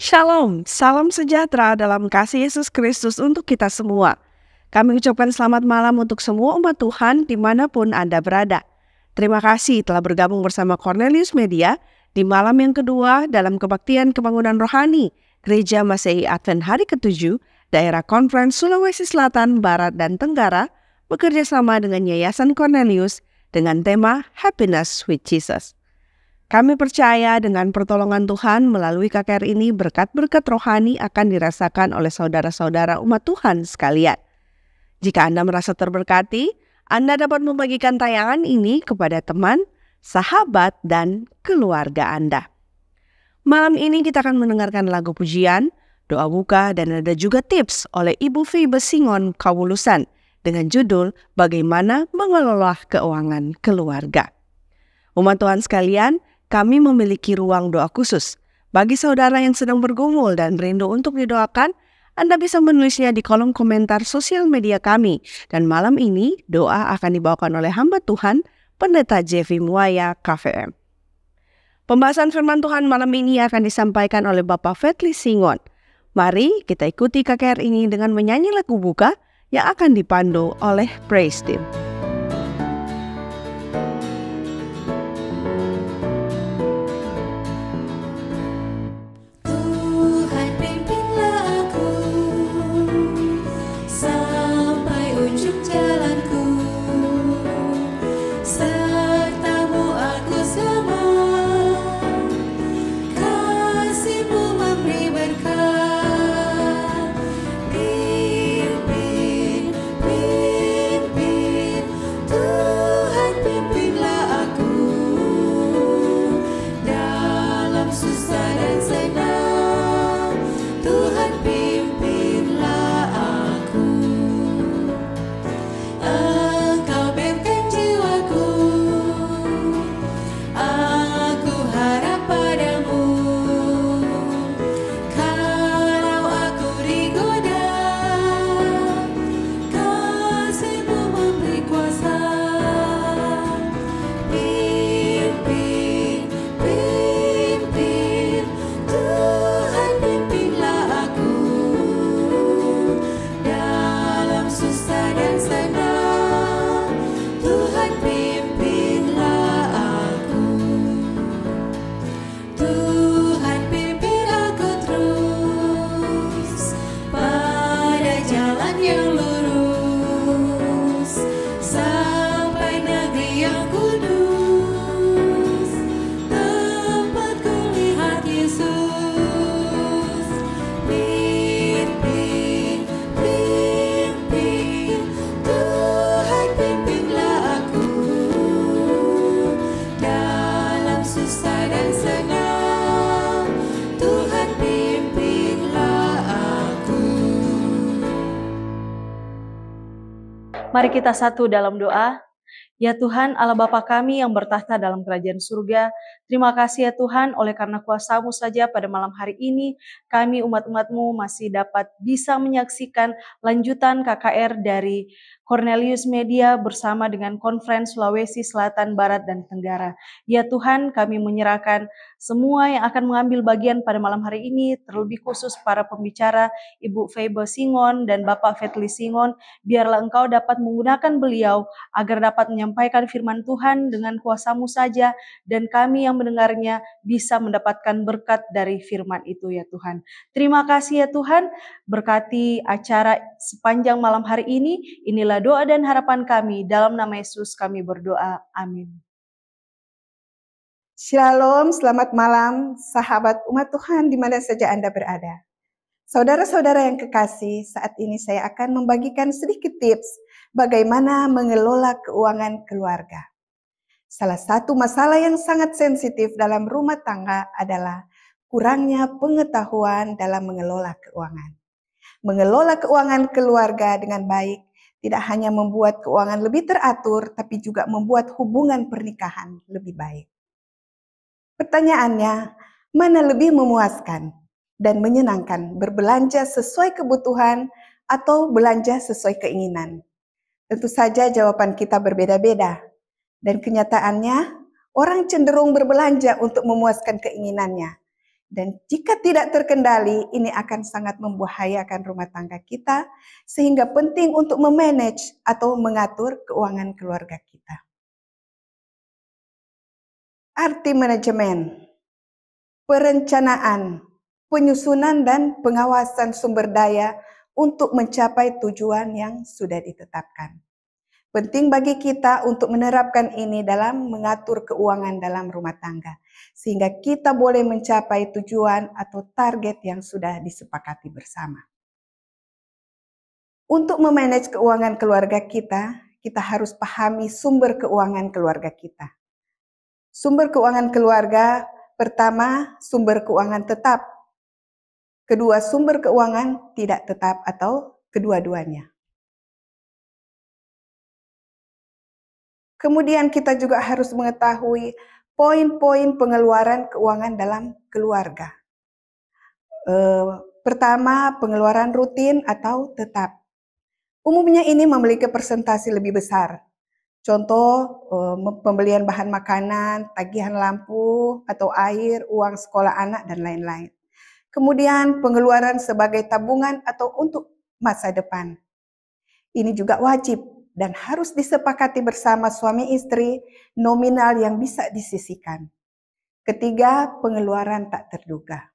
Shalom, salam sejahtera dalam kasih Yesus Kristus untuk kita semua. Kami ucapkan selamat malam untuk semua umat Tuhan dimanapun Anda berada. Terima kasih telah bergabung bersama Cornelius Media di malam yang kedua dalam kebaktian pembangunan rohani Gereja Masehi Advent Hari ke-7, Daerah Konferensi Sulawesi Selatan, Barat, dan Tenggara, bekerja sama dengan Yayasan Cornelius dengan tema Happiness with Jesus. Kami percaya dengan pertolongan Tuhan melalui KKR ini berkat-berkat rohani akan dirasakan oleh saudara-saudara umat Tuhan sekalian. Jika Anda merasa terberkati, Anda dapat membagikan tayangan ini kepada teman, sahabat, dan keluarga Anda. Malam ini kita akan mendengarkan lagu pujian, doa buka, dan ada juga tips oleh Ibu Febe Singon Kawulusan dengan judul Bagaimana Mengelola Keuangan Keluarga. Umat Tuhan sekalian, kami memiliki ruang doa khusus. Bagi saudara yang sedang bergumul dan rindu untuk didoakan, Anda bisa menulisnya di kolom komentar sosial media kami. Dan malam ini, doa akan dibawakan oleh hamba Tuhan, Pendeta Jeffy Muaya, KVM. Pembahasan firman Tuhan malam ini akan disampaikan oleh Bapak Fetli Singon. Mari kita ikuti KKR ini dengan menyanyi lagu buka yang akan dipandu oleh Praise Team. Mari kita satu dalam doa. Ya Tuhan, Allah Bapa kami yang bertahta dalam kerajaan surga, terima kasih ya Tuhan, oleh karena kuasa-Mu saja pada malam hari ini, kami umat-umat-Mu masih dapat bisa menyaksikan lanjutan KKR dari Cornelius Media bersama dengan Konferensi Sulawesi Selatan, Barat, dan Tenggara. Ya Tuhan, kami menyerahkan semua yang akan mengambil bagian pada malam hari ini, terlebih khusus para pembicara, Ibu Febe Singon dan Bapak Fetli Singon, biarlah Engkau dapat menggunakan beliau agar dapat menyampaikan firman Tuhan dengan kuasa-Mu saja, dan kami yang mendengarnya bisa mendapatkan berkat dari firman itu ya Tuhan. Terima kasih ya Tuhan, berkati acara sepanjang malam hari ini. Inilah doa dan harapan kami, dalam nama Yesus kami berdoa, amin. Shalom, selamat malam sahabat umat Tuhan di mana saja Anda berada. Saudara-saudara yang kekasih, saat ini saya akan membagikan sedikit tips bagaimana mengelola keuangan keluarga. Salah satu masalah yang sangat sensitif dalam rumah tangga adalah kurangnya pengetahuan dalam mengelola keuangan. Mengelola keuangan keluarga dengan baik tidak hanya membuat keuangan lebih teratur, tapi juga membuat hubungan pernikahan lebih baik. Pertanyaannya, mana lebih memuaskan dan menyenangkan, berbelanja sesuai kebutuhan atau belanja sesuai keinginan? Tentu saja jawaban kita berbeda-beda. Dan kenyataannya, orang cenderung berbelanja untuk memuaskan keinginannya. Dan jika tidak terkendali, ini akan sangat membahayakan rumah tangga kita, sehingga penting untuk memanage atau mengatur keuangan keluarga kita. Arti manajemen, perencanaan, penyusunan dan pengawasan sumber daya untuk mencapai tujuan yang sudah ditetapkan. Penting bagi kita untuk menerapkan ini dalam mengatur keuangan dalam rumah tangga, sehingga kita boleh mencapai tujuan atau target yang sudah disepakati bersama. Untuk memanage keuangan keluarga kita, kita harus pahami sumber keuangan keluarga kita. Sumber keuangan keluarga, pertama, sumber keuangan tetap. Kedua, sumber keuangan tidak tetap atau kedua-duanya. Kemudian kita juga harus mengetahui poin-poin pengeluaran keuangan dalam keluarga. Pertama, pengeluaran rutin atau tetap. Umumnya ini memiliki persentase lebih besar. Contoh, pembelian bahan makanan, tagihan lampu atau air, uang sekolah anak, dan lain-lain. Kemudian pengeluaran sebagai tabungan atau untuk masa depan. Ini juga wajib dan harus disepakati bersama suami istri nominal yang bisa disisihkan. Ketiga, pengeluaran tak terduga.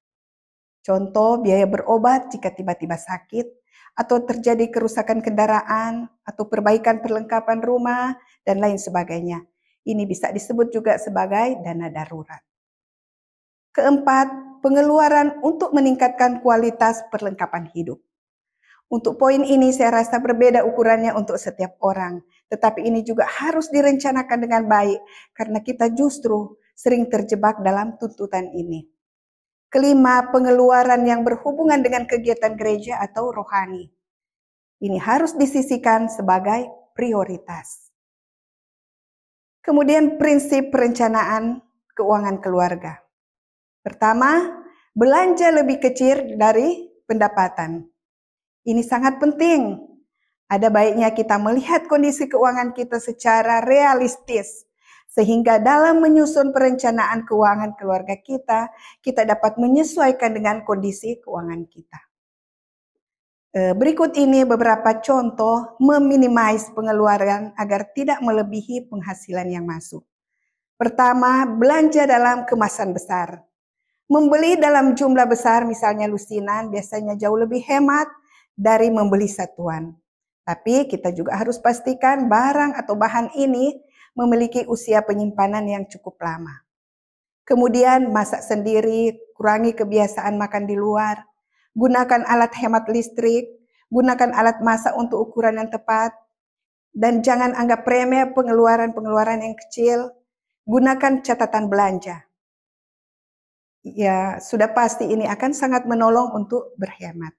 Contoh, biaya berobat jika tiba-tiba sakit, atau terjadi kerusakan kendaraan, atau perbaikan perlengkapan rumah, dan lain sebagainya. Ini bisa disebut juga sebagai dana darurat. Keempat, pengeluaran untuk meningkatkan kualitas perlengkapan hidup. Untuk poin ini saya rasa berbeda ukurannya untuk setiap orang, tetapi ini juga harus direncanakan dengan baik karena kita justru sering terjebak dalam tuntutan ini. Kelima, pengeluaran yang berhubungan dengan kegiatan gereja atau rohani. Ini harus disisihkan sebagai prioritas. Kemudian prinsip perencanaan keuangan keluarga. Pertama, belanja lebih kecil dari pendapatan. Ini sangat penting. Ada baiknya kita melihat kondisi keuangan kita secara realistis, sehingga dalam menyusun perencanaan keuangan keluarga kita, kita dapat menyesuaikan dengan kondisi keuangan kita. Berikut ini beberapa contoh meminimais pengeluaran agar tidak melebihi penghasilan yang masuk. Pertama, belanja dalam kemasan besar. Membeli dalam jumlah besar, misalnya lusinan, biasanya jauh lebih hemat dari membeli satuan. Tapi kita juga harus pastikan barang atau bahan ini memiliki usia penyimpanan yang cukup lama. Kemudian masak sendiri, kurangi kebiasaan makan di luar, gunakan alat hemat listrik, gunakan alat masak untuk ukuran yang tepat, dan jangan anggap remeh pengeluaran-pengeluaran yang kecil, gunakan catatan belanja. Ya, sudah pasti ini akan sangat menolong untuk berhemat.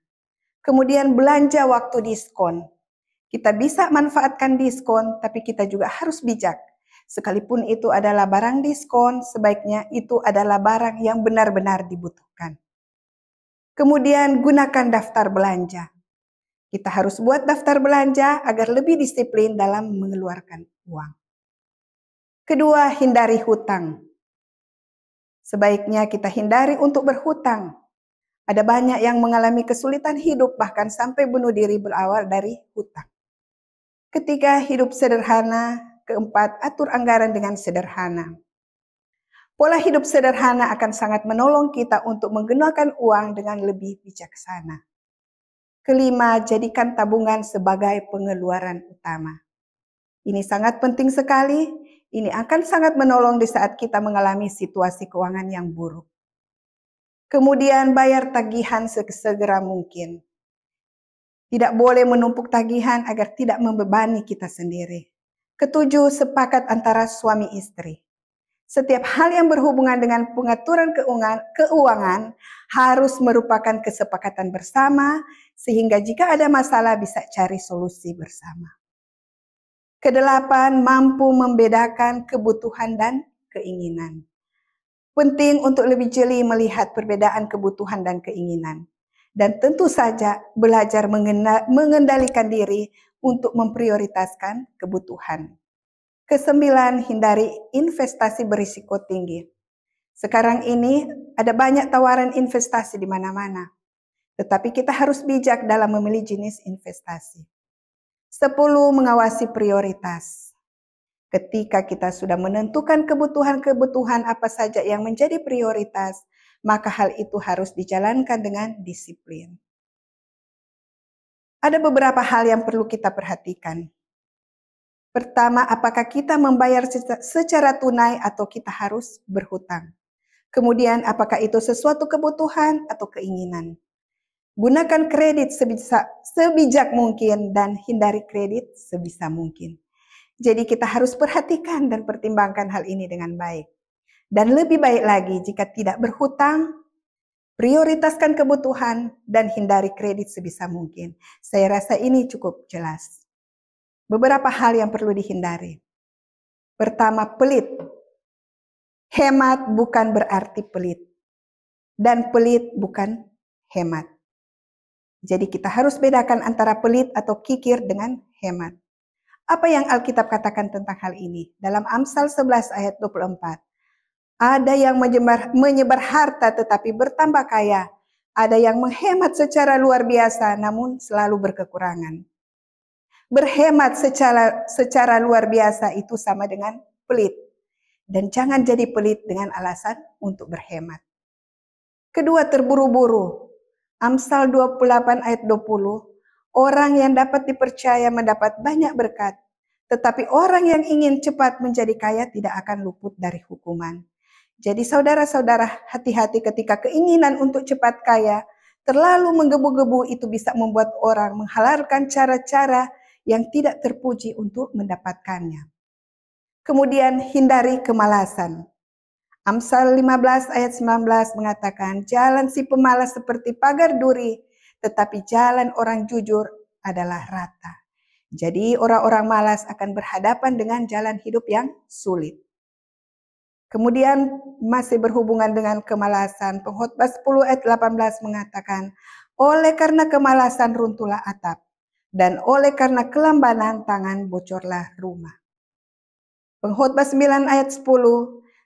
Kemudian belanja waktu diskon. Kita bisa manfaatkan diskon, tapi kita juga harus bijak. Sekalipun itu adalah barang diskon, sebaiknya itu adalah barang yang benar-benar dibutuhkan. Kemudian gunakan daftar belanja. Kita harus buat daftar belanja agar lebih disiplin dalam mengeluarkan uang. Kedua, hindari hutang. Sebaiknya kita hindari untuk berhutang. Ada banyak yang mengalami kesulitan hidup bahkan sampai bunuh diri berawal dari hutang. Ketiga, hidup sederhana. Keempat, atur anggaran dengan sederhana. Pola hidup sederhana akan sangat menolong kita untuk menggunakan uang dengan lebih bijaksana. Kelima, jadikan tabungan sebagai pengeluaran utama. Ini sangat penting sekali. Ini akan sangat menolong di saat kita mengalami situasi keuangan yang buruk. Kemudian bayar tagihan sesegera mungkin. Tidak boleh menumpuk tagihan agar tidak membebani kita sendiri. Ketujuh, sepakat antara suami istri. Setiap hal yang berhubungan dengan pengaturan keuangan harus merupakan kesepakatan bersama, sehingga jika ada masalah bisa cari solusi bersama. Kedelapan, mampu membedakan kebutuhan dan keinginan. Penting untuk lebih jeli melihat perbedaan kebutuhan dan keinginan. Dan tentu saja belajar mengendalikan diri untuk memprioritaskan kebutuhan. Kesembilan, hindari investasi berisiko tinggi. Sekarang ini ada banyak tawaran investasi di mana-mana. Tetapi kita harus bijak dalam memilih jenis investasi. 10. Mengawasi prioritas. Ketika kita sudah menentukan kebutuhan-kebutuhan apa saja yang menjadi prioritas, maka hal itu harus dijalankan dengan disiplin. Ada beberapa hal yang perlu kita perhatikan. Pertama, apakah kita membayar secara tunai atau kita harus berhutang? Kemudian, apakah itu sesuatu kebutuhan atau keinginan? Gunakan kredit sebijak mungkin dan hindari kredit sebisa mungkin. Jadi kita harus perhatikan dan pertimbangkan hal ini dengan baik. Dan lebih baik lagi jika tidak berhutang, prioritaskan kebutuhan dan hindari kredit sebisa mungkin. Saya rasa ini cukup jelas. Beberapa hal yang perlu dihindari. Pertama, pelit. Hemat bukan berarti pelit. Dan pelit bukan hemat. Jadi kita harus bedakan antara pelit atau kikir dengan hemat. Apa yang Alkitab katakan tentang hal ini? Dalam Amsal 11 ayat 24. Ada yang menyebar harta tetapi bertambah kaya. Ada yang menghemat secara luar biasa namun selalu berkekurangan. Berhemat secara luar biasa itu sama dengan pelit. Dan jangan jadi pelit dengan alasan untuk berhemat. Kedua, terburu-buru. Amsal 28 ayat 20. Orang yang dapat dipercaya mendapat banyak berkat. Tetapi orang yang ingin cepat menjadi kaya tidak akan luput dari hukuman. Jadi saudara-saudara, hati-hati ketika keinginan untuk cepat kaya terlalu menggebu-gebu, itu bisa membuat orang menghalalkan cara-cara yang tidak terpuji untuk mendapatkannya. Kemudian hindari kemalasan. Amsal 15 ayat 19 mengatakan, jalan si pemalas seperti pagar duri, tetapi jalan orang jujur adalah rata. Jadi orang-orang malas akan berhadapan dengan jalan hidup yang sulit. Kemudian masih berhubungan dengan kemalasan, Pengkhotbah 10 ayat 18 mengatakan, oleh karena kemalasan runtuhlah atap, dan oleh karena kelambanan tangan bocorlah rumah. Pengkhotbah 9 ayat 10,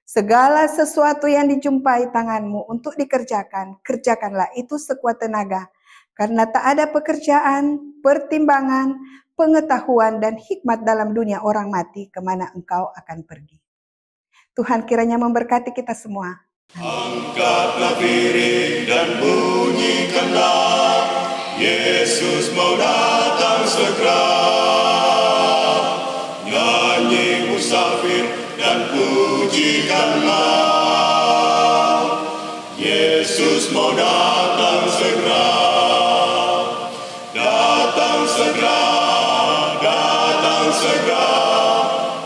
segala sesuatu yang dijumpai tanganmu untuk dikerjakan, kerjakanlah itu sekuat tenaga, karena tak ada pekerjaan, pertimbangan, pengetahuan, dan hikmat dalam dunia orang mati kemana engkau akan pergi. Tuhan kiranya memberkati kita semua. Angkatlah piring dan bunyikanlah, Yesus mau datang segera. Nyanyi musafir dan pujikanlah, Yesus mau datang segera. Datang segera, datang segera,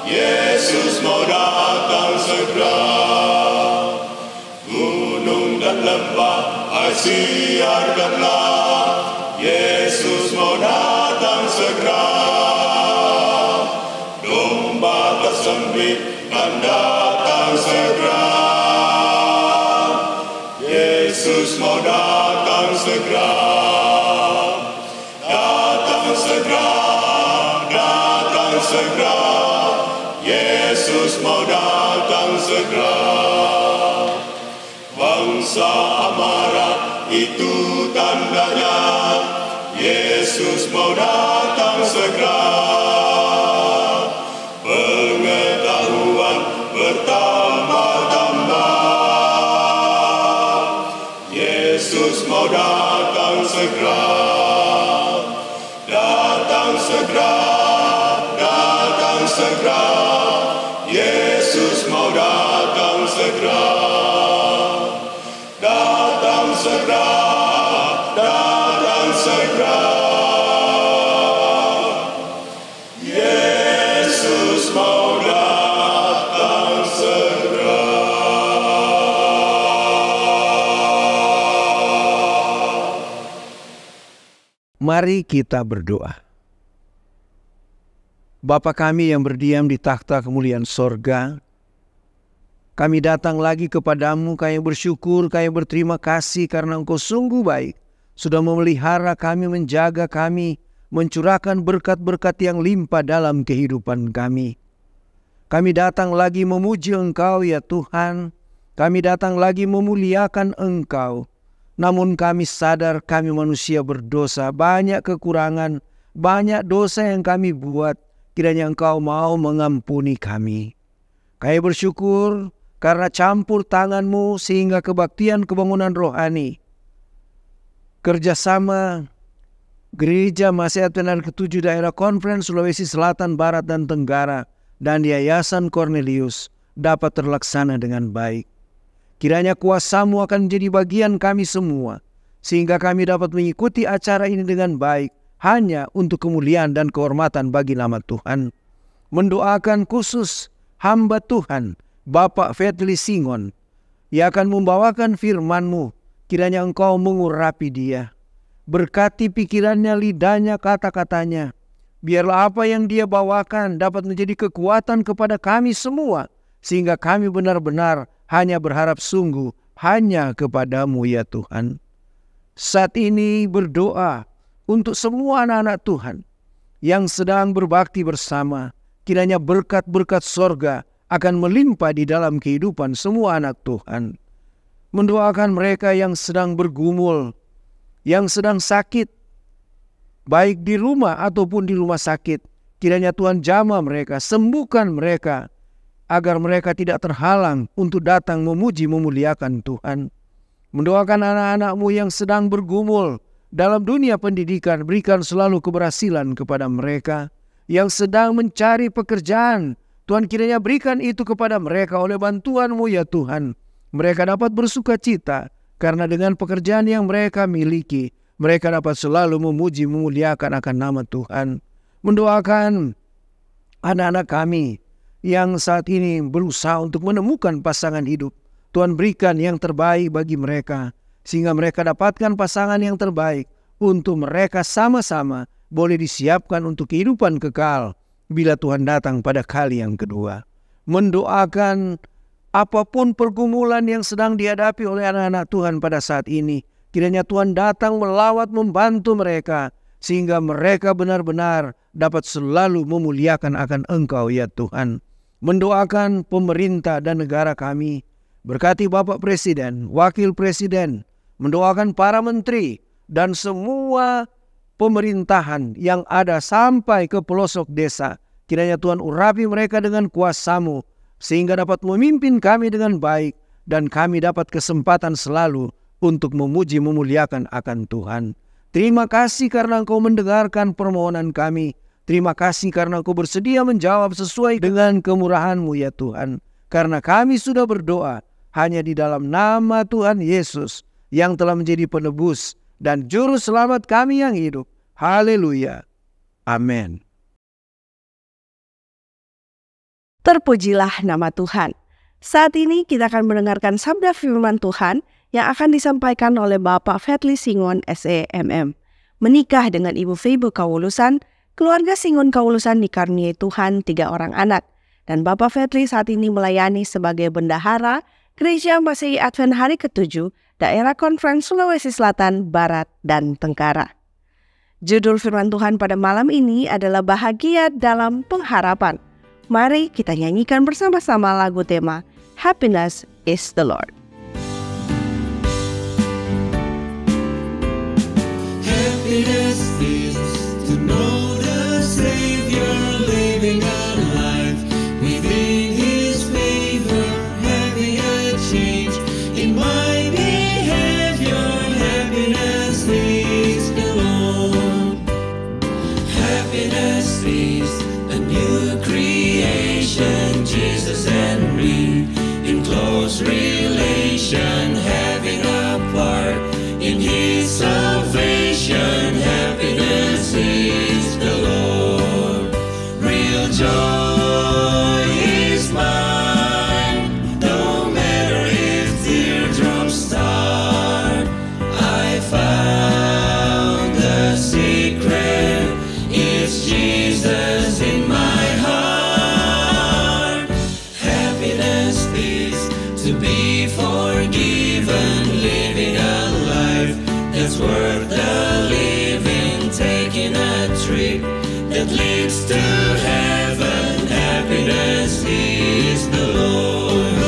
Yesus mau datang segera. Gunung dan lembah siarkanlah, Yesus mau datang segera. Domba tersembelih dan datang segera, Yesus mau datang segera. Datang segera, datang segera, Yesus mau datang segera. Bangsa amarah itu tandanya, Yesus mau datang segera. Pengetahuan bertambah-tambah, Yesus mau datang segera. Datang segera, datang segera, Yesus mau datang segera. Datang segera, datang segera, Yesus mau datang segera. Mari kita berdoa. Bapa kami yang berdiam di takhta kemuliaan sorga, kami datang lagi kepadamu, kami bersyukur, kami berterima kasih karena Engkau sungguh baik, sudah memelihara kami, menjaga kami, mencurahkan berkat-berkat yang limpah dalam kehidupan kami. Kami datang lagi memuji Engkau ya Tuhan, Kami datang lagi memuliakan Engkau. Namun kami sadar kami manusia berdosa, banyak kekurangan, banyak dosa yang kami buat. Kiranya Engkau mau mengampuni kami. Kami bersyukur karena campur tangan-Mu sehingga kebaktian kebangunan rohani, kerjasama Gereja Masih Advent ke-7 Daerah Konferensi Sulawesi Selatan, Barat, dan Tenggara, dan Yayasan Cornelius dapat terlaksana dengan baik. Kiranya kuasa-Mu akan menjadi bagian kami semua, sehingga kami dapat mengikuti acara ini dengan baik, hanya untuk kemuliaan dan kehormatan bagi nama Tuhan. Mendoakan khusus hamba Tuhan, Bapak Fetli Singon, yang akan membawakan firman-Mu. Kiranya Engkau mengurapi dia. Berkati pikirannya, lidahnya, kata-katanya. Biarlah apa yang dia bawakan dapat menjadi kekuatan kepada kami semua, sehingga kami benar-benar hanya berharap sungguh hanya kepada-Mu ya Tuhan. Saat ini berdoa untuk semua anak-anak Tuhan yang sedang berbakti bersama. Kiranya berkat-berkat sorga akan melimpah di dalam kehidupan semua anak Tuhan. Mendoakan mereka yang sedang bergumul, yang sedang sakit, baik di rumah ataupun di rumah sakit. Kiranya Tuhan jamah mereka, sembuhkan mereka, agar mereka tidak terhalang untuk datang memuji memuliakan Tuhan. Mendoakan anak-anak-Mu yang sedang bergumul dalam dunia pendidikan, berikan selalu keberhasilan kepada mereka. Yang sedang mencari pekerjaan, Tuhan kiranya berikan itu kepada mereka oleh bantuan-Mu ya Tuhan. Mereka dapat bersuka cita karena dengan pekerjaan yang mereka miliki, mereka dapat selalu memuji memuliakan akan nama Tuhan. Mendoakan anak-anak kami yang saat ini berusaha untuk menemukan pasangan hidup. Tuhan berikan yang terbaik bagi mereka, sehingga mereka dapatkan pasangan yang terbaik untuk mereka sama-sama boleh disiapkan untuk kehidupan kekal bila Tuhan datang pada kali yang kedua. Mendoakan apapun pergumulan yang sedang dihadapi oleh anak-anak Tuhan pada saat ini, kiranya Tuhan datang melawat membantu mereka, sehingga mereka benar-benar dapat selalu memuliakan akan Engkau ya Tuhan. Mendoakan pemerintah dan negara kami, berkati Bapak Presiden, Wakil Presiden, mendoakan para menteri dan semua pemerintahan yang ada sampai ke pelosok desa. Kiranya Tuhan urapi mereka dengan kuasa-Mu, sehingga dapat memimpin kami dengan baik, dan kami dapat kesempatan selalu untuk memuji memuliakan akan Tuhan. Terima kasih karena Engkau mendengarkan permohonan kami. Terima kasih karena Engkau bersedia menjawab sesuai dengan kemurahan-Mu ya Tuhan. Karena kami sudah berdoa hanya di dalam nama Tuhan Yesus yang telah menjadi penebus dan juru selamat kami yang hidup. Haleluya. Amin. Terpujilah nama Tuhan. Saat ini kita akan mendengarkan sabda firman Tuhan yang akan disampaikan oleh Bapak Fetli Singon SEMM. Menikah dengan Ibu Feibu Kaulusan, keluarga Singon Kaulusan dikaruniai Tuhan 3 orang anak. Dan Bapak Fetli saat ini melayani sebagai bendahara Gereja Masih Advent Hari ke-7 Daerah Konferensi Sulawesi Selatan, Barat, dan Tenggara. Judul firman Tuhan pada malam ini adalah Bahagia dalam Pengharapan. Mari kita nyanyikan bersama-sama lagu tema Happiness is the Lord. Happiness is to know the Savior living a life within His favor, having a change in my behavior. Happiness is the Lord. Happiness is a new creation, Jesus and me in close relation, having a part in His salvation. Happiness is the Lord. Real joy is mine, no matter if teardrops start. I found the secret, it's Jesus in my heart. Happiness is to be forgiven, living a life that's worth the living, taking a trip that leads to heaven. Happiness is the Lord.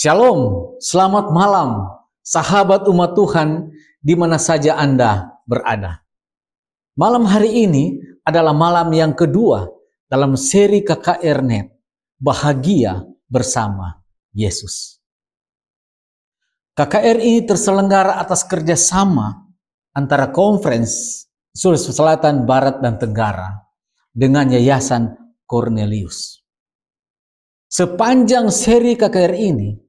Shalom, selamat malam, sahabat umat Tuhan di mana saja Anda berada. Malam hari ini adalah malam yang kedua dalam seri KKR Net, Bahagia Bersama Yesus. KKR ini terselenggara atas kerjasama antara Conference Sulawesi Selatan, Barat, dan Tenggara dengan Yayasan Cornelius. Sepanjang seri KKR ini,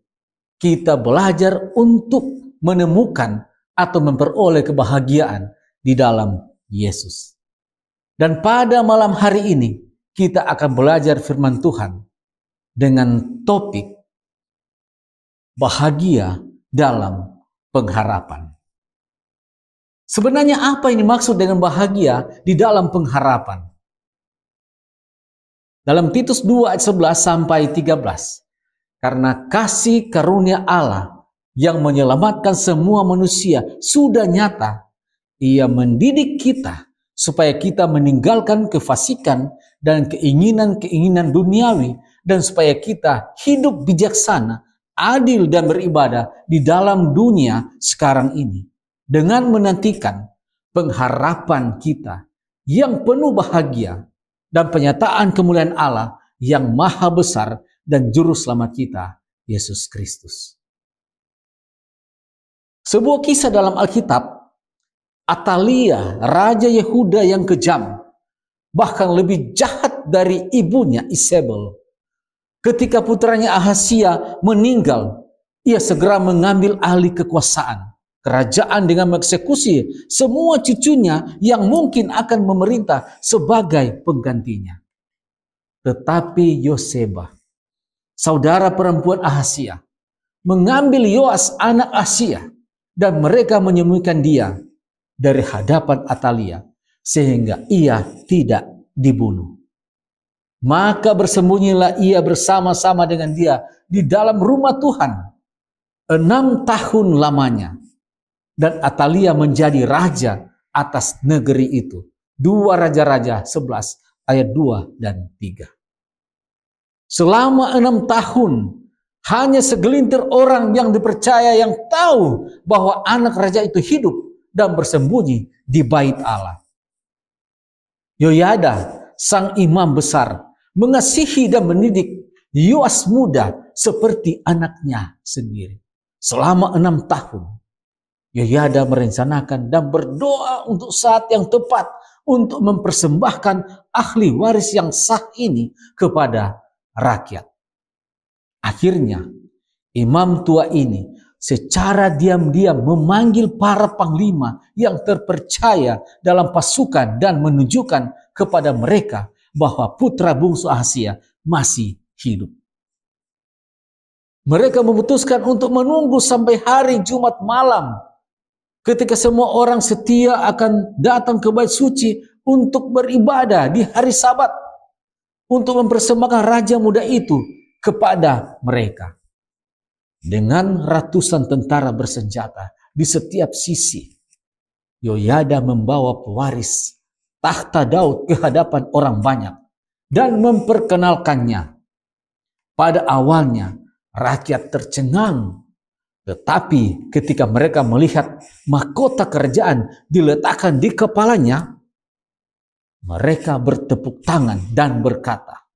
kita belajar untuk menemukan atau memperoleh kebahagiaan di dalam Yesus. Dan pada malam hari ini, kita akan belajar firman Tuhan dengan topik bahagia dalam pengharapan. Sebenarnya apa yang dimaksud dengan bahagia di dalam pengharapan? Dalam Titus 2 ayat 11 sampai 13, karena kasih karunia Allah yang menyelamatkan semua manusia sudah nyata, Ia mendidik kita supaya kita meninggalkan kefasikan dan keinginan-keinginan duniawi, dan supaya kita hidup bijaksana, adil dan beribadah di dalam dunia sekarang ini, dengan menantikan pengharapan kita yang penuh bahagia dan penyataan kemuliaan Allah yang maha besar dan juru selamat kita, Yesus Kristus. Sebuah kisah dalam Alkitab, Atalia, Raja Yehuda yang kejam, bahkan lebih jahat dari ibunya Isabel. Ketika putranya Ahazia meninggal, ia segera mengambil alih kekuasaan kerajaan dengan mengeksekusi semua cucunya yang mungkin akan memerintah sebagai penggantinya. Tetapi Yoseba, saudara perempuan Ahazia, mengambil Yoas anak Ahazia, dan mereka menyembunyikan dia dari hadapan Atalia sehingga ia tidak dibunuh. Maka bersembunyilah ia bersama-sama dengan dia di dalam rumah Tuhan 6 tahun lamanya. Dan Atalia menjadi raja atas negeri itu. 2 Raja-Raja 11 ayat 2 dan 3. Selama 6 tahun, hanya segelintir orang yang dipercaya yang tahu bahwa anak raja itu hidup dan bersembunyi di bait Allah. Yoyada, sang imam besar, mengasihi dan mendidik Yoas muda seperti anaknya sendiri. Selama 6 tahun, Yoyada merencanakan dan berdoa untuk saat yang tepat untuk mempersembahkan ahli waris yang sah ini kepada rakyat. Akhirnya, imam tua ini secara diam-diam memanggil para panglima yang terpercaya dalam pasukan dan menunjukkan kepada mereka bahwa putra bungsu Ahazia masih hidup. Mereka memutuskan untuk menunggu sampai hari Jumat malam, ketika semua orang setia akan datang ke bait suci untuk beribadah di hari Sabat, untuk mempersembahkan raja muda itu kepada mereka. Dengan ratusan tentara bersenjata di setiap sisi, Yoyada membawa pewaris tahta Daud ke hadapan orang banyak dan memperkenalkannya. Pada awalnya, rakyat tercengang. Tetapi ketika mereka melihat mahkota kerajaan diletakkan di kepalanya, mereka bertepuk tangan dan berkata,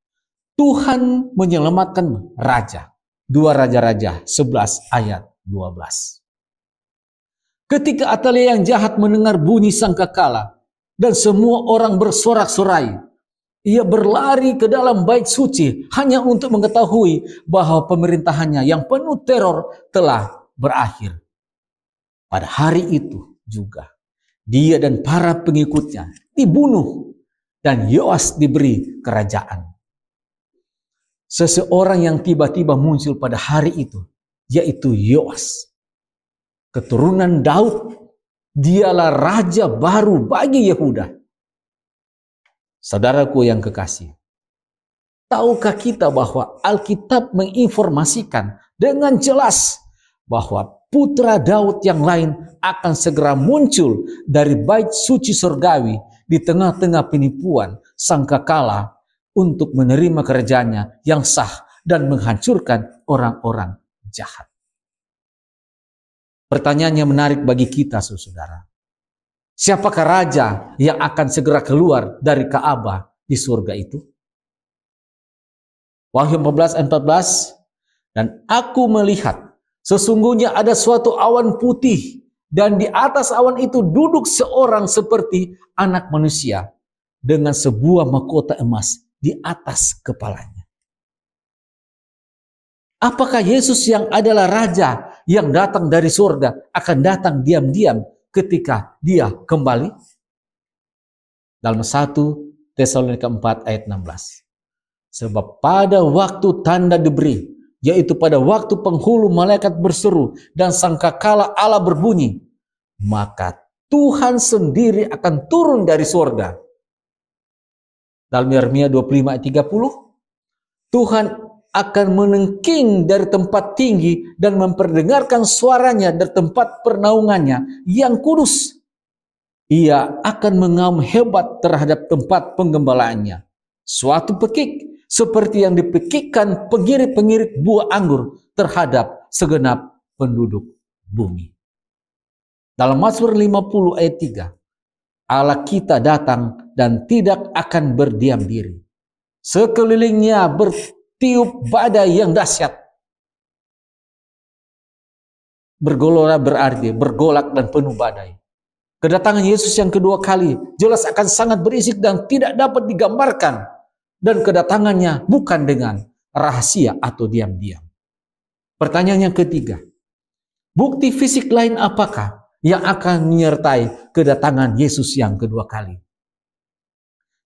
Tuhan menyelamatkan raja. 2 Raja-Raja 11 ayat 12. Ketika Atalia yang jahat mendengar bunyi sangkakala dan semua orang bersorak-sorai, ia berlari ke dalam bait suci hanya untuk mengetahui bahwa pemerintahannya yang penuh teror telah berakhir. Pada hari itu juga, dia dan para pengikutnya dibunuh dan Yoas diberi kerajaan. Seseorang yang tiba-tiba muncul pada hari itu, yaitu Yoas, keturunan Daud. Dialah raja baru bagi Yehuda. Saudaraku yang kekasih, tahukah kita bahwa Alkitab menginformasikan dengan jelas bahwa putra Daud yang lain akan segera muncul dari bait suci surgawi di tengah-tengah penipuan sangkakala untuk menerima kerajaannya yang sah dan menghancurkan orang-orang jahat. Pertanyaannya menarik bagi kita, saudara. Siapakah raja yang akan segera keluar dari Ka'bah di surga itu? Wahyu 14 ayat 14. Dan aku melihat sesungguhnya ada suatu awan putih, dan di atas awan itu duduk seorang seperti anak manusia dengan sebuah mahkota emas di atas kepalanya. Apakah Yesus yang adalah raja yang datang dari surga akan datang diam-diam ketika dia kembali? Dalam 1 Tesalonika 4 ayat 16. Sebab pada waktu tanda diberi, yaitu pada waktu penghulu malaikat berseru dan sangkakala Allah berbunyi, maka Tuhan sendiri akan turun dari surga. Dalam Yeremia 25 ayat 30, Tuhan akan menengking dari tempat tinggi dan memperdengarkan suaranya dari tempat pernaungannya yang kudus. Ia akan mengaum hebat terhadap tempat penggembalaannya. Suatu pekik seperti yang dipekikkan pengirit-pengirit buah anggur terhadap segenap penduduk bumi. Dalam Mazmur 50 ayat 3, Allah kita datang dan tidak akan berdiam diri. Sekelilingnya bertiup badai yang dahsyat. Bergelora berarti bergolak dan penuh badai. Kedatangan Yesus yang kedua kali jelas akan sangat berisik dan tidak dapat digambarkan. Dan kedatangannya bukan dengan rahasia atau diam-diam. Pertanyaan yang ketiga, bukti fisik lain apakah yang akan menyertai kedatangan Yesus yang kedua kali?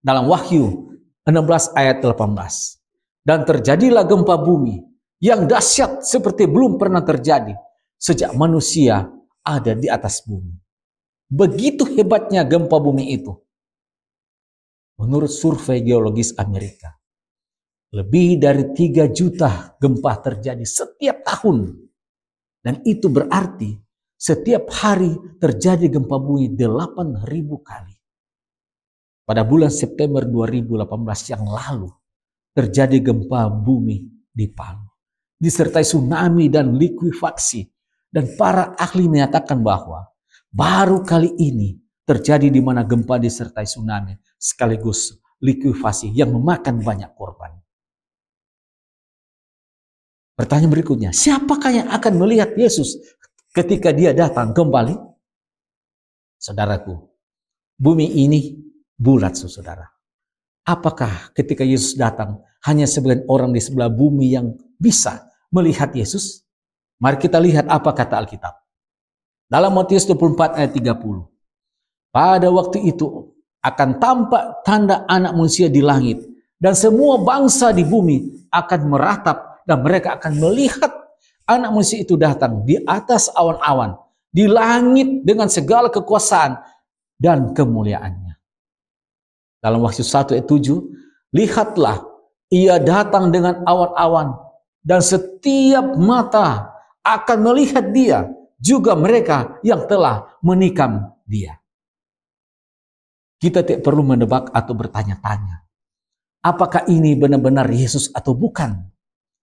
Dalam Wahyu 16 ayat 18. Dan terjadilah gempa bumi yang dahsyat seperti belum pernah terjadi sejak manusia ada di atas bumi. Begitu hebatnya gempa bumi itu. Menurut survei geologis Amerika, lebih dari 3 juta gempa terjadi setiap tahun. Dan itu berarti setiap hari terjadi gempa bumi 8.000 kali. Pada bulan September 2018 yang lalu, terjadi gempa bumi di Palu. Disertai tsunami dan likuifaksi. Dan para ahli menyatakan bahwa baru kali ini terjadi di mana gempa disertai tsunami sekaligus likuifasi yang memakan banyak korban. Pertanyaan berikutnya, siapakah yang akan melihat Yesus ketika dia datang kembali? Saudaraku, bumi ini bulat, saudara. Apakah ketika Yesus datang hanya sebagian orang di sebelah bumi yang bisa melihat Yesus? Mari kita lihat apa kata Alkitab. Dalam Matius 24 ayat 30. Pada waktu itu akan tampak tanda anak manusia di langit. Dan semua bangsa di bumi akan meratap. Dan mereka akan melihat anak manusia itu datang di atas awan-awan. Di langit dengan segala kekuasaan dan kemuliaannya. Dalam Wahyu 1 ayat 7. Lihatlah, ia datang dengan awan-awan. Dan setiap mata akan melihat dia. Juga mereka yang telah menikam dia. Kita tidak perlu menebak atau bertanya-tanya. Apakah ini benar-benar Yesus atau bukan?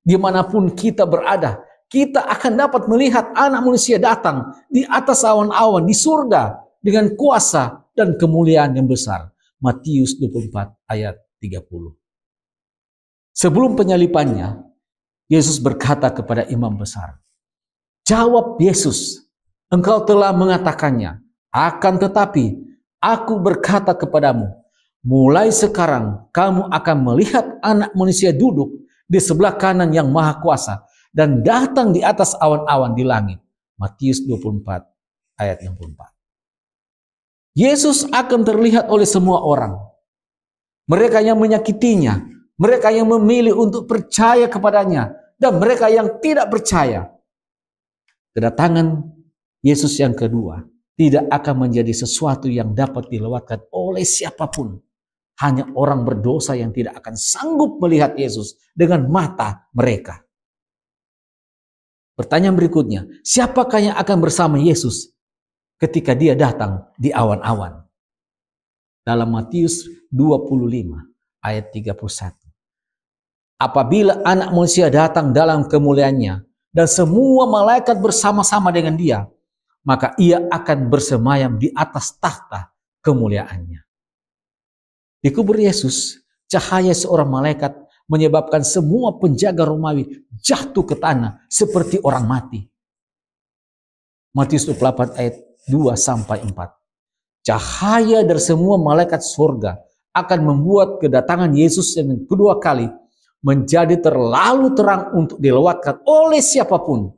Dimanapun kita berada, kita akan dapat melihat anak manusia datang di atas awan-awan di surga dengan kuasa dan kemuliaan yang besar. Matius 24 ayat 30. Sebelum penyalipannya, Yesus berkata kepada imam besar, jawab Yesus, engkau telah mengatakannya, akan tetapi aku berkata kepadamu, mulai sekarang kamu akan melihat anak manusia duduk di sebelah kanan yang maha kuasa dan datang di atas awan-awan di langit. Matius 24 ayat 64. Yesus akan terlihat oleh semua orang. Mereka yang menyakitinya, mereka yang memilih untuk percaya kepadanya, dan mereka yang tidak percaya. Kedatangan Yesus yang kedua tidak akan menjadi sesuatu yang dapat dilewatkan oleh siapapun. Hanya orang berdosa yang tidak akan sanggup melihat Yesus dengan mata mereka. Pertanyaan berikutnya, siapakah yang akan bersama Yesus ketika dia datang di awan-awan? Dalam Matius 25 ayat 31. Apabila anak manusia datang dalam kemuliaannya dan semua malaikat bersama-sama dengan dia, maka ia akan bersemayam di atas tahta kemuliaannya. Di kubur Yesus, cahaya seorang malaikat menyebabkan semua penjaga Romawi jatuh ke tanah seperti orang mati. Matius 28 ayat 2-4. Cahaya dari semua malaikat surga akan membuat kedatangan Yesus yang kedua kali menjadi terlalu terang untuk dilewatkan oleh siapapun.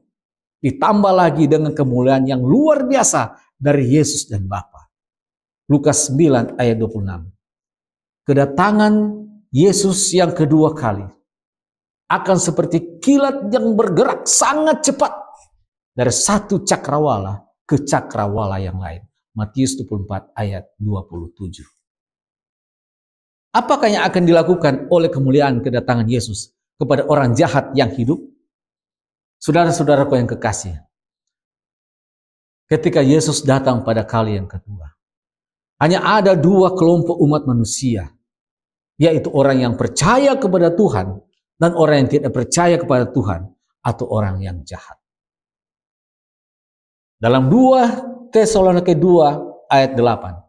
Ditambah lagi dengan kemuliaan yang luar biasa dari Yesus dan Bapa. Lukas 9 ayat 26. Kedatangan Yesus yang kedua kali akan seperti kilat yang bergerak sangat cepat dari satu cakrawala ke cakrawala yang lain. Matius 24 ayat 27. Apakah yang akan dilakukan oleh kemuliaan kedatangan Yesus kepada orang jahat yang hidup? Saudara-saudaraku yang kekasih, ketika Yesus datang pada kali yang kedua, hanya ada dua kelompok umat manusia, yaitu orang yang percaya kepada Tuhan dan orang yang tidak percaya kepada Tuhan, atau orang yang jahat. Dalam 2 Tesalonike 2 ayat 8,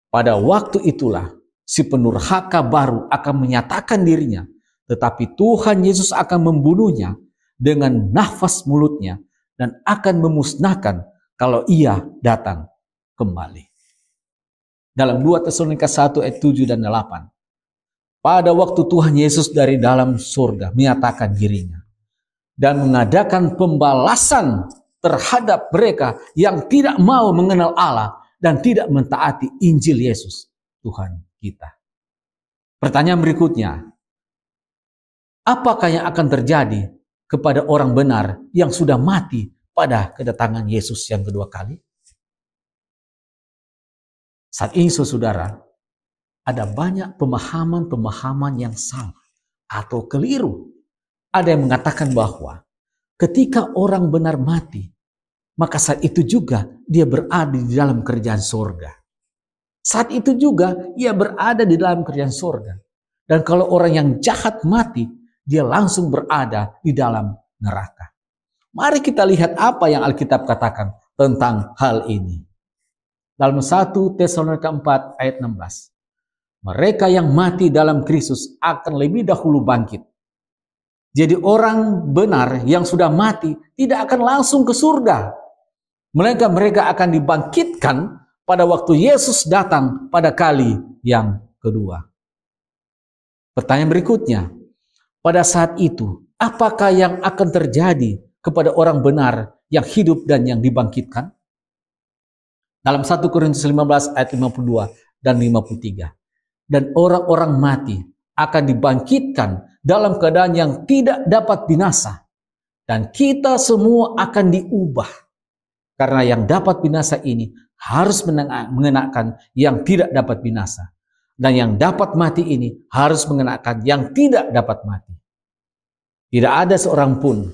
pada waktu itulah si penurhaka baru akan menyatakan dirinya, tetapi Tuhan Yesus akan membunuhnya dengan nafas mulutnya dan akan memusnahkan kalau ia datang kembali. Dalam 2 Tesalonika 1 ayat 7 dan 8. Pada waktu Tuhan Yesus dari dalam surga menyatakan dirinya dan mengadakan pembalasan terhadap mereka yang tidak mau mengenal Allah dan tidak mentaati Injil Yesus, Tuhan kita. Pertanyaan berikutnya, apakah yang akan terjadi kepada orang benar yang sudah mati pada kedatangan Yesus yang kedua kali? Saat ini saudara, ada banyak pemahaman-pemahaman yang salah atau keliru. Ada yang mengatakan bahwa ketika orang benar mati, maka saat itu juga dia berada di dalam kerajaan surga. Saat itu juga ia berada di dalam kerajaan surga. Dan kalau orang yang jahat mati, dia langsung berada di dalam neraka. Mari kita lihat apa yang Alkitab katakan tentang hal ini. Dalam 1 Tesalonika 4 ayat 16. Mereka yang mati dalam Kristus akan lebih dahulu bangkit. Jadi orang benar yang sudah mati tidak akan langsung ke surga. Melainkan mereka akan dibangkitkan pada waktu Yesus datang pada kali yang kedua. Pertanyaan berikutnya, pada saat itu, apakah yang akan terjadi kepada orang benar yang hidup dan yang dibangkitkan? Dalam 1 Korintus 15 ayat 52 dan 53. Dan orang-orang mati akan dibangkitkan dalam keadaan yang tidak dapat binasa. Dan kita semua akan diubah. Karena yang dapat binasa ini harus mengenakan yang tidak dapat binasa. Dan yang dapat mati ini harus mengenakan yang tidak dapat mati. Tidak ada seorang pun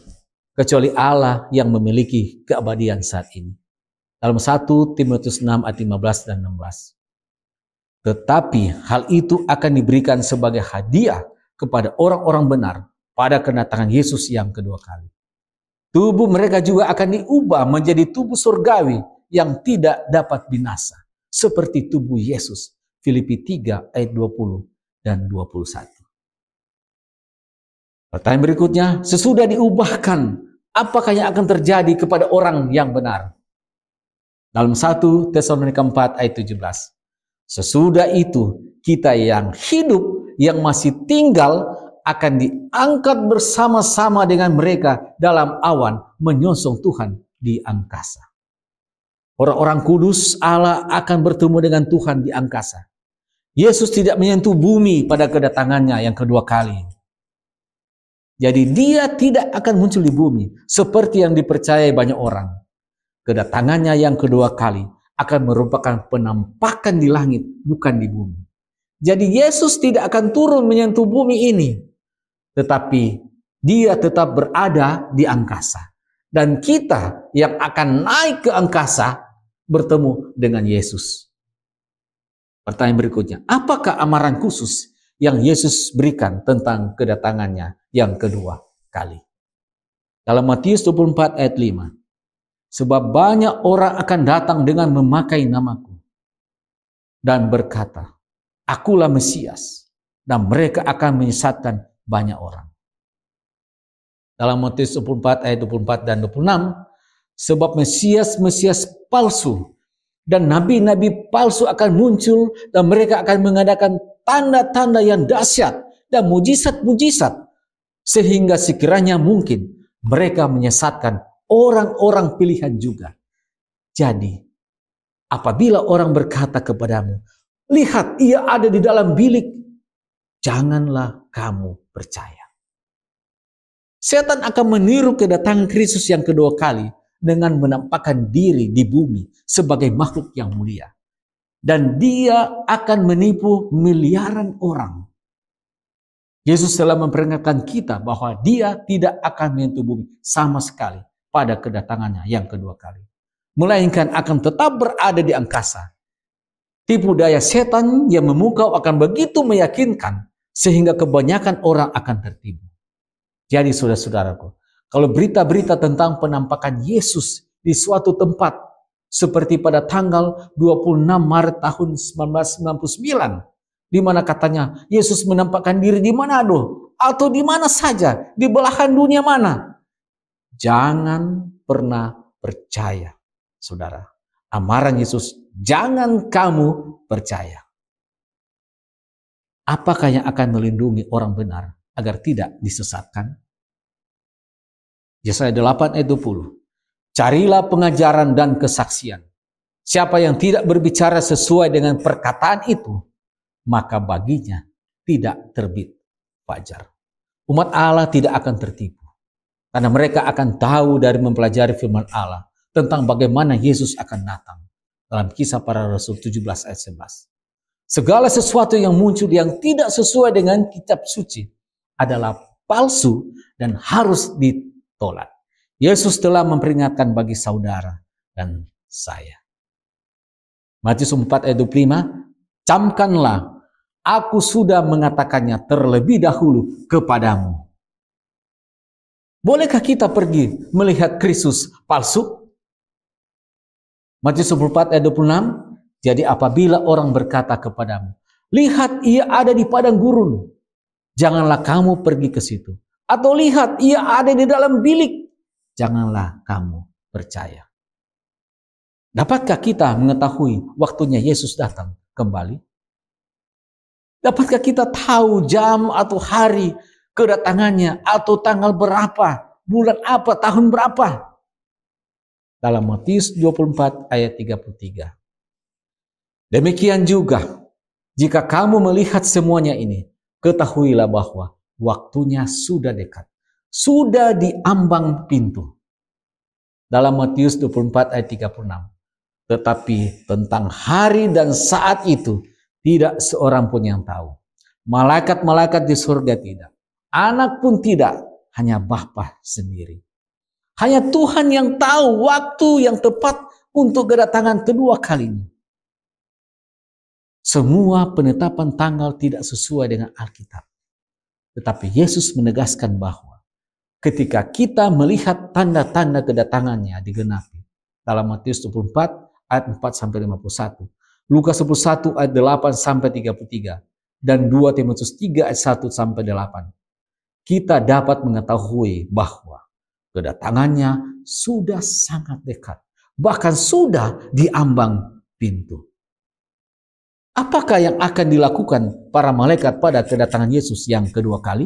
kecuali Allah yang memiliki keabadian saat ini. Dalam 1 Timotius 6 ayat 15 dan 16. Tetapi hal itu akan diberikan sebagai hadiah kepada orang-orang benar pada kedatangan Yesus yang kedua kali. Tubuh mereka juga akan diubah menjadi tubuh surgawi yang tidak dapat binasa. Seperti tubuh Yesus. Filipi 3 ayat 20 dan 21. Pertanyaan berikutnya, sesudah diubahkan, apakah yang akan terjadi kepada orang yang benar? Dalam 1 Tesalonika 4 ayat 17. Sesudah itu, kita yang hidup, yang masih tinggal, akan diangkat bersama-sama dengan mereka dalam awan menyongsong Tuhan di angkasa. Orang-orang kudus Allah akan bertemu dengan Tuhan di angkasa. Yesus tidak menyentuh bumi pada kedatangannya yang kedua kali. Jadi dia tidak akan muncul di bumi seperti yang dipercayai banyak orang. Kedatangannya yang kedua kali akan merupakan penampakan di langit, bukan di bumi. Jadi Yesus tidak akan turun menyentuh bumi ini, tetapi dia tetap berada di angkasa. Dan kita yang akan naik ke angkasa bertemu dengan Yesus. Pertanyaan berikutnya, apakah amaran khusus yang Yesus berikan tentang kedatangannya yang kedua kali? Dalam Matius 24 ayat 5. Sebab banyak orang akan datang dengan memakai namaku dan berkata, Akulah Mesias, dan mereka akan menyesatkan banyak orang. Dalam Matius 24 ayat 24 dan 26, sebab Mesias palsu dan nabi-nabi palsu akan muncul dan mereka akan mengadakan tanda-tanda yang dahsyat dan mujizat-mujizat sehingga sekiranya mungkin mereka menyesatkan orang-orang pilihan juga. Jadi, apabila orang berkata kepadamu, lihat ia ada di dalam bilik, janganlah kamu percaya. Setan akan meniru kedatangan Kristus yang kedua kali dengan menampakkan diri di bumi sebagai makhluk yang mulia. Dan dia akan menipu miliaran orang. Yesus telah memperingatkan kita bahwa dia tidak akan menyentuh bumi sama sekali pada kedatangannya yang kedua kali. Melainkan akan tetap berada di angkasa. Tipu daya setan yang memukau akan begitu meyakinkan sehingga kebanyakan orang akan tertipu. Jadi saudara-saudaraku, kalau berita-berita tentang penampakan Yesus di suatu tempat seperti pada tanggal 26 Maret tahun 1999, di mana katanya Yesus menampakkan diri di Manado atau di mana saja, di belahan dunia mana. Jangan pernah percaya, saudara. Amaran Yesus, jangan kamu percaya. Apakah yang akan melindungi orang benar agar tidak disesatkan? Yesaya 8 ayat 20. Carilah pengajaran dan kesaksian. Siapa yang tidak berbicara sesuai dengan perkataan itu, maka baginya tidak terbit fajar. Umat Allah tidak akan tertipu. Karena mereka akan tahu dari mempelajari firman Allah tentang bagaimana Yesus akan datang. Dalam Kisah Para Rasul 17 ayat 11. Segala sesuatu yang muncul yang tidak sesuai dengan kitab suci adalah palsu dan harus ditolak. Yesus telah memperingatkan bagi saudara dan saya. Matius 4 ayat 25. Camkanlah, aku sudah mengatakannya terlebih dahulu kepadamu. Bolehkah kita pergi melihat Kristus palsu? Matius 24 ayat 26. Jadi apabila orang berkata kepadamu, lihat ia ada di padang gurun, janganlah kamu pergi ke situ. Atau lihat ia ada di dalam bilik, janganlah kamu percaya. Dapatkah kita mengetahui waktunya Yesus datang kembali? Dapatkah kita tahu jam atau hari kedatangannya atau tanggal berapa, bulan apa, tahun berapa? Dalam Matius 24 ayat 33. Demikian juga, jika kamu melihat semuanya ini, ketahuilah bahwa waktunya sudah dekat. Sudah di ambang pintu. Dalam Matius 24 ayat 36. Tetapi tentang hari dan saat itu, tidak seorang pun yang tahu. Malaikat-malaikat di surga tidak. Anak pun tidak, hanya Bapa sendiri. Hanya Tuhan yang tahu waktu yang tepat untuk kedatangan kedua kalinya. Semua penetapan tanggal tidak sesuai dengan Alkitab. Tetapi Yesus menegaskan bahwa ketika kita melihat tanda-tanda kedatangannya digenapi. Dalam Matius 24 ayat 4-51. Lukas 11 ayat 8-33. Dan 2 Timotius 3 ayat 1-8. Kita dapat mengetahui bahwa kedatangannya sudah sangat dekat. Bahkan sudah di ambang pintu. Apakah yang akan dilakukan para malaikat pada kedatangan Yesus yang kedua kali?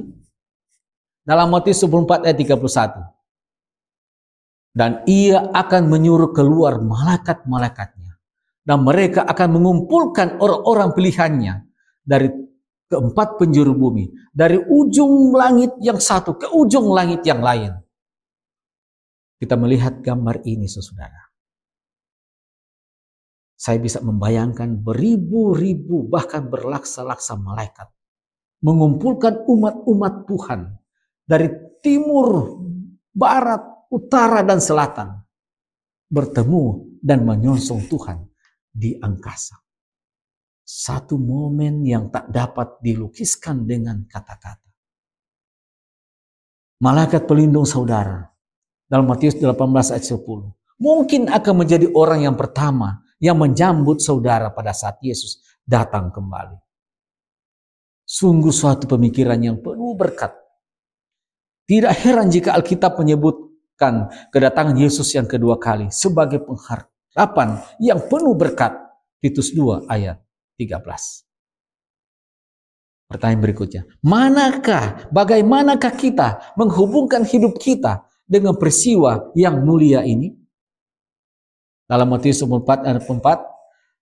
Dalam Matius 24 ayat 31. Dan ia akan menyuruh keluar malaikat-malaikatnya. Dan mereka akan mengumpulkan orang-orang pilihannya dari keempat penjuru bumi. Dari ujung langit yang satu ke ujung langit yang lain. Kita melihat gambar ini, saudara. Saya bisa membayangkan beribu-ribu bahkan berlaksa-laksa malaikat mengumpulkan umat-umat Tuhan dari timur, barat, utara, dan selatan bertemu dan menyongsong Tuhan di angkasa. Satu momen yang tak dapat dilukiskan dengan kata-kata. Malaikat pelindung saudara dalam Matius 18 ayat 10, mungkin akan menjadi orang yang pertama yang menyambut saudara pada saat Yesus datang kembali. Sungguh suatu pemikiran yang penuh berkat. Tidak heran jika Alkitab menyebutkan kedatangan Yesus yang kedua kali sebagai pengharapan yang penuh berkat. Titus 2 ayat 13. Pertanyaan berikutnya, bagaimanakah kita menghubungkan hidup kita dengan peristiwa yang mulia ini? Dalam Matius 24 ayat 4,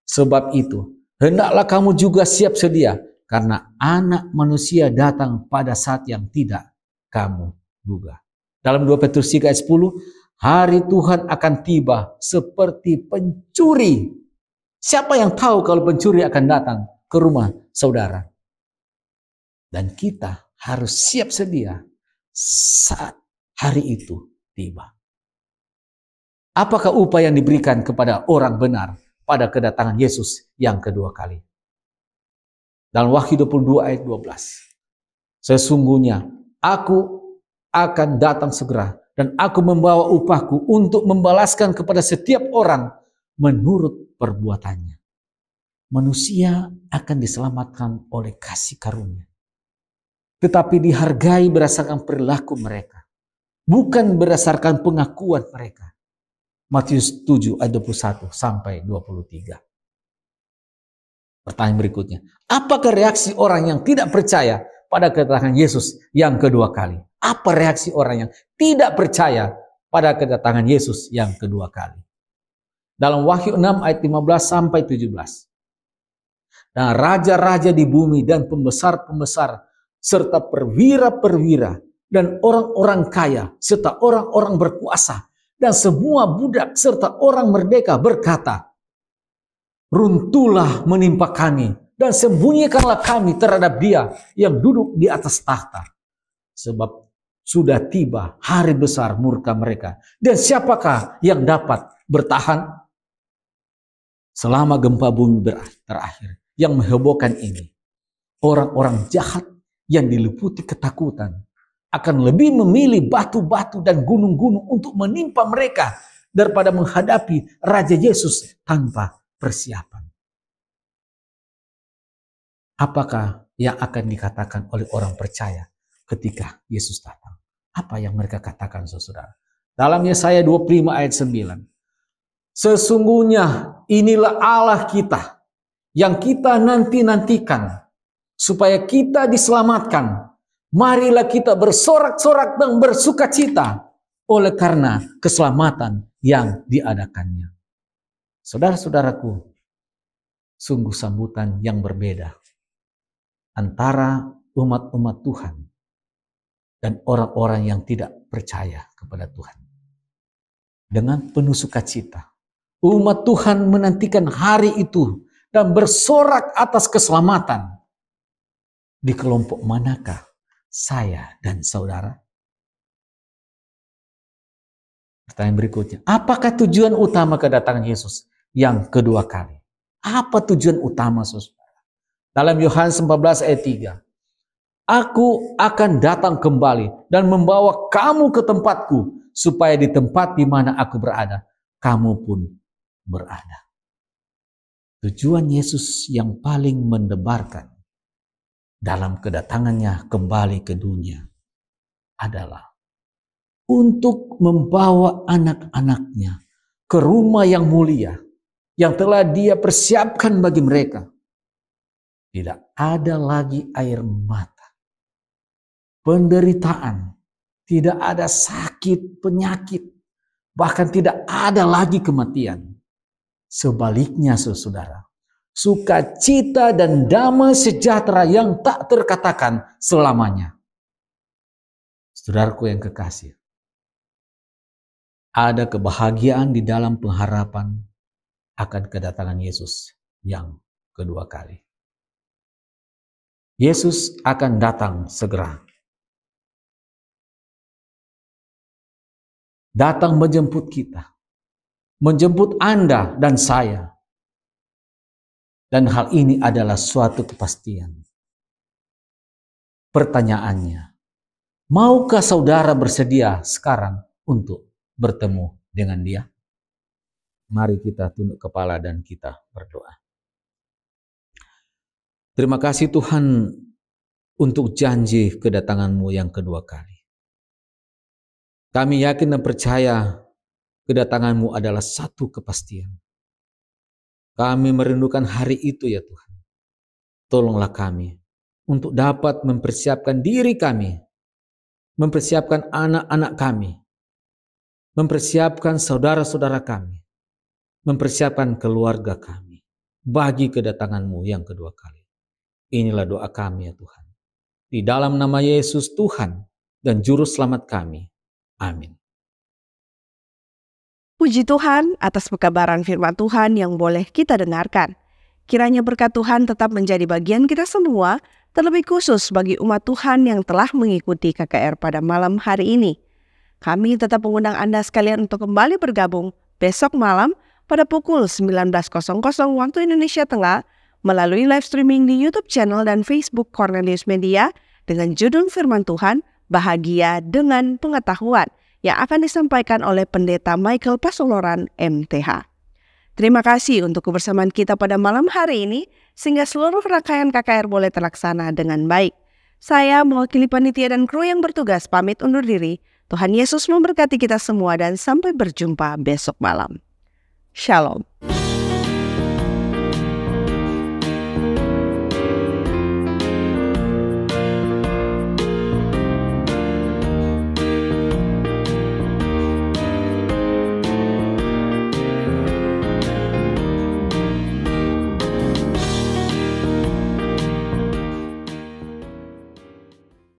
sebab itu, hendaklah kamu juga siap sedia, karena Anak Manusia datang pada saat yang tidak kamu duga. Dalam 2 Petrus 3 ayat 10, hari Tuhan akan tiba seperti pencuri. Siapa yang tahu kalau pencuri akan datang ke rumah saudara? Dan kita harus siap sedia saat hari itu tiba. Apakah upah yang diberikan kepada orang benar pada kedatangan Yesus yang kedua kali? Dalam Wahyu 22 ayat 12. Sesungguhnya aku akan datang segera dan aku membawa upahku untuk membalaskan kepada setiap orang menurut perbuatannya. Manusia akan diselamatkan oleh kasih karunia. Tetapi dihargai berdasarkan perilaku mereka, bukan berdasarkan pengakuan mereka. Matius 7 ayat 21 sampai 23. Pertanyaan berikutnya, apakah reaksi orang yang tidak percaya pada kedatangan Yesus yang kedua kali? Apa reaksi orang yang tidak percaya pada kedatangan Yesus yang kedua kali? Dalam Wahyu 6 ayat 15 sampai 17. Dan raja-raja di bumi dan pembesar-pembesar serta perwira-perwira dan orang-orang kaya serta orang-orang berkuasa dan semua budak serta orang merdeka berkata, runtuhlah menimpa kami dan sembunyikanlah kami terhadap Dia yang duduk di atas tahta. Sebab sudah tiba hari besar murka mereka. Dan siapakah yang dapat bertahan? Selama gempa bumi terakhir yang menghebohkan ini, orang-orang jahat yang diliputi ketakutan akan lebih memilih batu-batu dan gunung-gunung untuk menimpa mereka daripada menghadapi Raja Yesus tanpa persiapan. Apakah yang akan dikatakan oleh orang percaya ketika Yesus datang? Apa yang mereka katakan, saudara? Dalam Yesaya 25 ayat 9. Sesungguhnya inilah Allah kita yang kita nanti-nantikan supaya kita diselamatkan. Marilah kita bersorak-sorak dan bersukacita oleh karena keselamatan yang diadakannya. Saudara-saudaraku, sungguh sambutan yang berbeda antara umat-umat Tuhan dan orang-orang yang tidak percaya kepada Tuhan. Dengan penuh sukacita, umat Tuhan menantikan hari itu dan bersorak atas keselamatan. Di kelompok manakah saya dan saudara? Pertanyaan berikutnya, apakah tujuan utama kedatangan Yesus yang kedua kali? Apa tujuan utama, saudara? Dalam Yohanes 14 ayat 3. Aku akan datang kembali dan membawa kamu ke tempatku, supaya di tempat di mana aku berada, kamu pun berada. Tujuan Yesus yang paling mendebarkan dalam kedatangannya kembali ke dunia adalah untuk membawa anak-anaknya ke rumah yang mulia yang telah Dia persiapkan bagi mereka. Tidak ada lagi air mata, penderitaan, tidak ada sakit, penyakit, bahkan tidak ada lagi kematian. Sebaliknya, saudara, sukacita dan damai sejahtera yang tak terkatakan selamanya. Saudaraku yang kekasih, ada kebahagiaan di dalam pengharapan akan kedatangan Yesus yang kedua kali. Yesus akan datang segera. Datang menjemput kita, menjemput Anda dan saya. Dan hal ini adalah suatu kepastian. Pertanyaannya, maukah saudara bersedia sekarang untuk bertemu dengan Dia? Mari kita tunduk kepala dan kita berdoa. Terima kasih Tuhan untuk janji kedatangan-Mu yang kedua kali. Kami yakin dan percaya kedatangan-Mu adalah satu kepastian. Kami merindukan hari itu ya Tuhan. Tolonglah kami untuk dapat mempersiapkan diri kami, mempersiapkan anak-anak kami, mempersiapkan saudara-saudara kami, mempersiapkan keluarga kami bagi kedatangan-Mu yang kedua kali. Inilah doa kami ya Tuhan. Di dalam nama Yesus Tuhan dan Juru Selamat kami. Amin. Puji Tuhan atas pekabaran firman Tuhan yang boleh kita dengarkan. Kiranya berkat Tuhan tetap menjadi bagian kita semua, terlebih khusus bagi umat Tuhan yang telah mengikuti KKR pada malam hari ini. Kami tetap mengundang Anda sekalian untuk kembali bergabung besok malam pada pukul 19.00 waktu Indonesia Tengah melalui live streaming di YouTube channel dan Facebook Cornelius Media dengan judul Firman Tuhan, Bahagia dengan Pengetahuan, yang akan disampaikan oleh Pendeta Michael Pasoloran, MTH. Terima kasih untuk kebersamaan kita pada malam hari ini, sehingga seluruh rangkaian KKR boleh terlaksana dengan baik. Saya mewakili panitia dan kru yang bertugas pamit undur diri. Tuhan Yesus memberkati kita semua dan sampai berjumpa besok malam. Shalom.